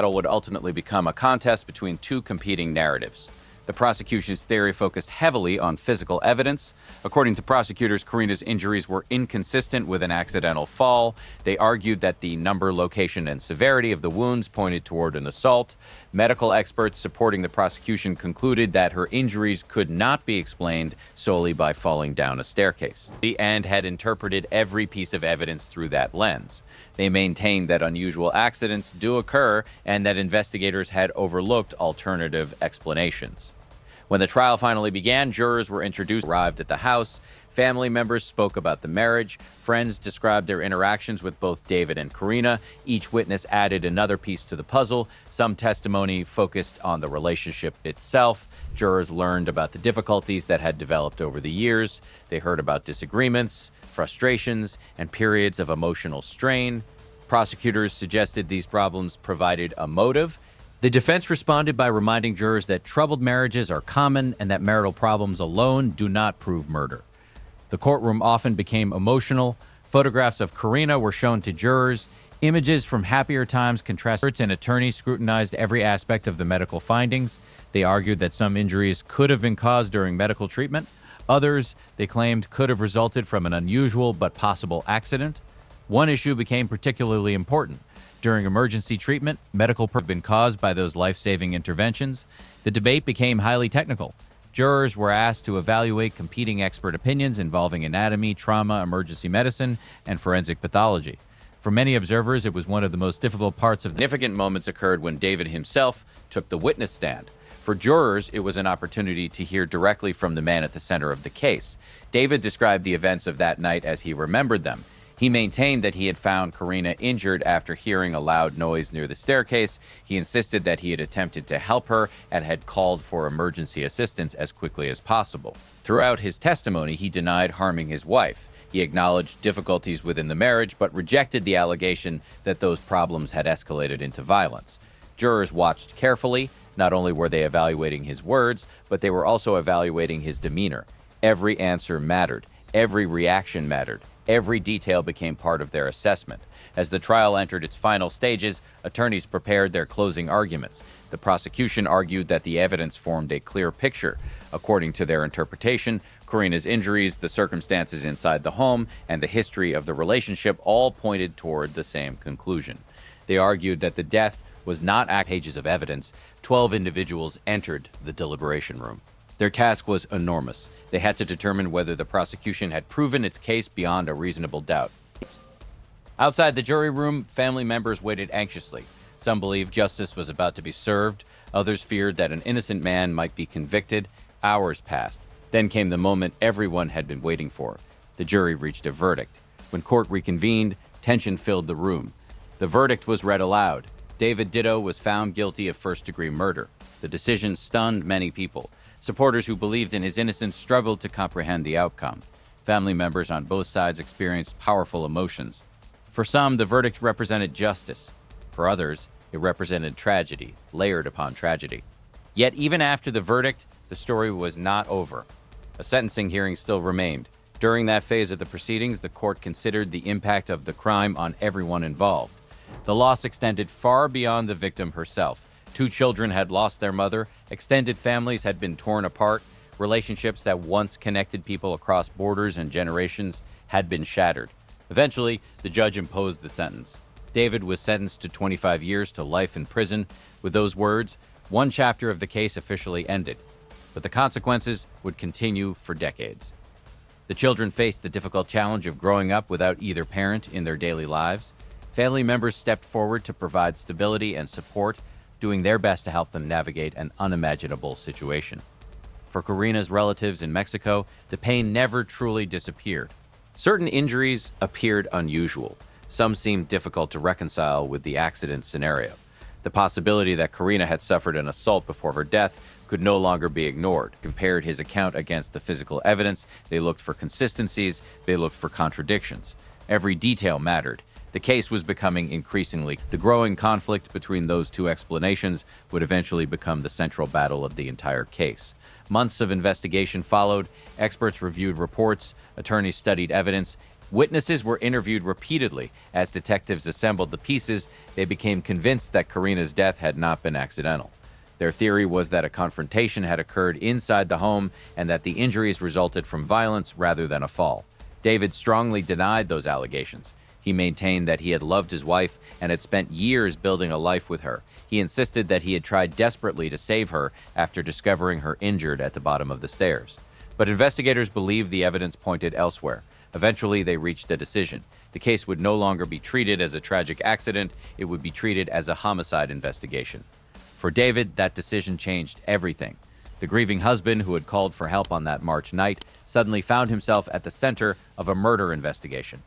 battle would ultimately become a contest between two competing narratives. The prosecution's theory focused heavily on physical evidence. According to prosecutors, Karina's injuries were inconsistent with an accidental fall. They argued that the number, location, and severity of the wounds pointed toward an assault. Medical experts supporting the prosecution concluded that her injuries could not be explained solely by falling down a staircase, and had interpreted every piece of evidence through that lens. They maintained that unusual accidents do occur and that investigators had overlooked alternative explanations. When the trial finally began, jurors were introduced, arrived at the house. Family members spoke about the marriage. Friends described their interactions with both David and Karina. Each witness added another piece to the puzzle. Some testimony focused on the relationship itself. Jurors learned about the difficulties that had developed over the years. They heard about disagreements, frustrations, and periods of emotional strain. Prosecutors suggested these problems provided a motive. The defense responded by reminding jurors that troubled marriages are common and that marital problems alone do not prove murder. The courtroom often became emotional. Photographs of Karina were shown to jurors. Images from happier times contrasted, and attorneys scrutinized every aspect of the medical findings. They argued that some injuries could have been caused during medical treatment. Others, they claimed, could have resulted from an unusual but possible accident. One issue became particularly important. During emergency treatment, medical have been caused by those life-saving interventions. The debate became highly technical. Jurors were asked to evaluate competing expert opinions involving anatomy, trauma, emergency medicine, and forensic pathology. For many observers, it was one of the most difficult parts of the significant moments occurred when David himself took the witness stand. For jurors, it was an opportunity to hear directly from the man at the center of the case. David described the events of that night as he remembered them. He maintained that he had found Karina injured after hearing a loud noise near the staircase. He insisted that he had attempted to help her and had called for emergency assistance as quickly as possible. Throughout his testimony, he denied harming his wife. He acknowledged difficulties within the marriage, but rejected the allegation that those problems had escalated into violence. Jurors watched carefully. Not only were they evaluating his words, but they were also evaluating his demeanor. Every answer mattered. Every reaction mattered. Every detail became part of their assessment. As the trial entered its final stages, attorneys prepared their closing arguments. The prosecution argued that the evidence formed a clear picture. According to their interpretation, Karina's injuries, the circumstances inside the home, and the history of the relationship all pointed toward the same conclusion. They argued that the death was not pages of evidence. 12 individuals entered the deliberation room. Their task was enormous. They had to determine whether the prosecution had proven its case beyond a reasonable doubt. Outside the jury room, family members waited anxiously. Some believed justice was about to be served. Others feared that an innocent man might be convicted. Hours passed. Then came the moment everyone had been waiting for. The jury reached a verdict. When court reconvened, tension filled the room. The verdict was read aloud. David Ditto was found guilty of first-degree murder. The decision stunned many people. Supporters who believed in his innocence struggled to comprehend the outcome. Family members on both sides experienced powerful emotions. For some, the verdict represented justice. For others, it represented tragedy, layered upon tragedy. Yet even after the verdict, the story was not over. A sentencing hearing still remained. During that phase of the proceedings, the court considered the impact of the crime on everyone involved. The loss extended far beyond the victim herself. 2 children had lost their mother. Extended families had been torn apart. Relationships that once connected people across borders and generations had been shattered. Eventually, the judge imposed the sentence. David was sentenced to 25 years to life in prison. With those words, one chapter of the case officially ended. But the consequences would continue for decades. The children faced the difficult challenge of growing up without either parent in their daily lives. Family members stepped forward to provide stability and support, doing their best to help them navigate an unimaginable situation. For Karina's relatives in Mexico, the pain never truly disappeared. Certain injuries appeared unusual. Some seemed difficult to reconcile with the accident scenario. The possibility that Karina had suffered an assault before her death could no longer be ignored. Compared his account against the physical evidence, they looked for consistencies, they looked for contradictions. Every detail mattered. The case was becoming increasingly. The growing conflict between those two explanations would eventually become the central battle of the entire case. Months of investigation followed. Experts reviewed reports. Attorneys studied evidence. Witnesses were interviewed repeatedly. As detectives assembled the pieces, they became convinced that Karina's death had not been accidental. Their theory was that a confrontation had occurred inside the home and that the injuries resulted from violence rather than a fall. David strongly denied those allegations. He maintained that he had loved his wife and had spent years building a life with her. He insisted that he had tried desperately to save her after discovering her injured at the bottom of the stairs. But investigators believed the evidence pointed elsewhere. Eventually, they reached a decision. The case would no longer be treated as a tragic accident, it would be treated as a homicide investigation. For David, that decision changed everything. The grieving husband, who had called for help on that March night, suddenly found himself at the center of a murder investigation.